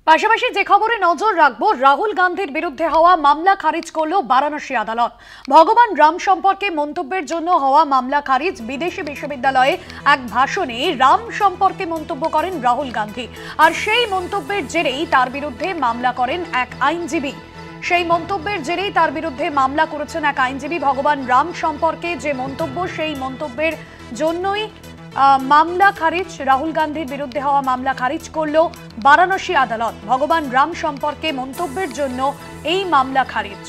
পাশাপাশি যে খবরে নজর রাখবো, রাহুল গান্ধীর বিরুদ্ধে হওয়া মামলা খারিজ করলো বারাণসী আদালত। ভগবান রাম সম্পর্কে মন্তব্যের জন্য হওয়া মামলা খারিজ। বিদেশি বিশ্ববিদ্যালয়ে এক ভাষণে রাম সম্পর্কে মন্তব্য করেন রাহুল গান্ধী, আর সেই মন্তব্যের জেরেই তার বিরুদ্ধে মামলা করেন এক আইনজীবী। সেই মন্তব্যের জেরেই তার বিরুদ্ধে মামলা করেছেন এক আইনজীবী। ভগবান রাম সম্পর্কে যে মন্তব্য, সেই মন্তব্যের জন্যই মামলা খারিজ। রাহুল গান্ধীর বিরুদ্ধে হওয়া মামলা খারিজ করলো বারাণসী আদালত। ভগবান রাম সম্পর্কে মন্তব্যের জন্য এই মামলা খারিজ।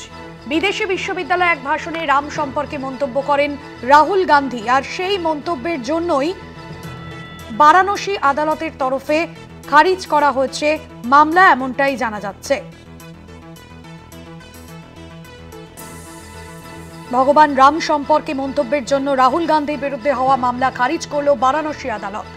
বিদেশি বিশ্ববিদ্যালয়ে এক ভাষণে রাম সম্পর্কে মন্তব্য করেন রাহুল গান্ধী, আর সেই মন্তব্যের জন্যই বারাণসী আদালতের তরফে খারিজ করা হয়েছে মামলা, এমনটাই জানা যাচ্ছে। ভগবান রাম সম্পর্কে মন্তব্যের জন্য রাহুল গান্ধীর বিরুদ্ধে হওয়া মামলা খারিজ করলো বারাণসী আদালত।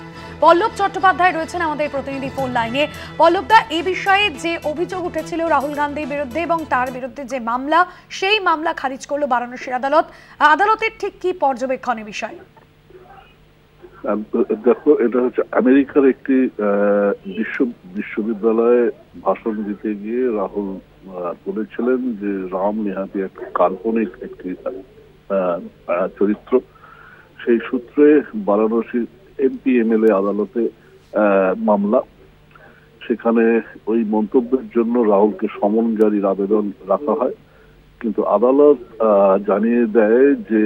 পল্লব চট্টোপাধ্যায় রয়েছেন আমাদের প্রতিনিধি ফোন লাইনে। পল্লবদা, এই বিষয়ে যে অভিযোগ উঠেছিল রাহুল গান্ধীর বিরুদ্ধে এবং তার বিরুদ্ধে যে মামলা, সেই মামলা খারিজ করলো বারাণসী আদালত। আদালতের ঠিক কি পর্যবেক্ষণ এ বিষয়ে? দেখো, এটা হচ্ছে আমেরিকার একটি বিশ্ববিদ্যালয়ে ভাষণ দিতে গিয়ে রাহুল বলেছিলেন যে রাম নেহাতি এক কাল্পনিক একটি চরিত্র। সেই সূত্রে বারাণসী এমপি এমএলএ আদালতে মামলা। সেখানে ওই মন্তব্যের জন্য রাহুলকে সমন জারির আবেদন রাখা হয়, কিন্তু আদালত জানিয়ে দেয় যে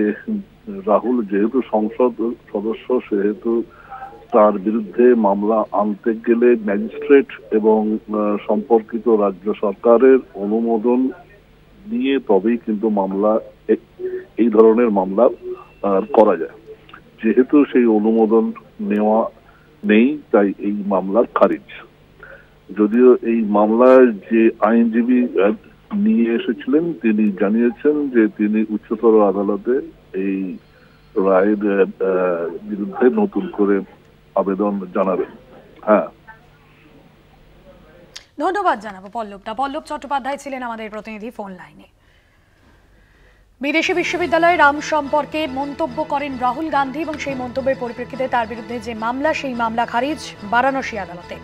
রাহুল যেহেতু সংসদ সদস্য, সেহেতু তার বিরুদ্ধে মামলা আনতে গেলে ম্যাজিস্ট্রেট এবং সম্পর্কিত রাজ্য সরকারের অনুমোদন নিয়ে তবেই কিন্তু মামলা, এই ধরনের মামলা করা যায়। যেহেতু সেই অনুমোদন নেওয়া নেই, তাই এই মামলা খারিজ। যদিও এই মামলায় যে আইনজীবী নিয়ে এসেছিলেন তিনি জানিয়েছেন যে তিনি উচ্চতর আদালতে এই রায়ের বিরুদ্ধে নতুন করে আবেদন জানাবেন। হ্যাঁ, ধন্যবাদ জানাবো পল্লবদা। পল্লব চট্টোপাধ্যায় ছিলেন আমাদের প্রতিনিধি ফোন লাইনে। বিদেশি বিশ্ববিদ্যালয়ে রাম সম্পর্কে মন্তব্য করেন রাহুল গান্ধী এবং সেই মন্তব্যের পরিপ্রেক্ষিতে তার বিরুদ্ধে যে মামলা, সেই মামলা খারিজ বারাণসী আদালতে।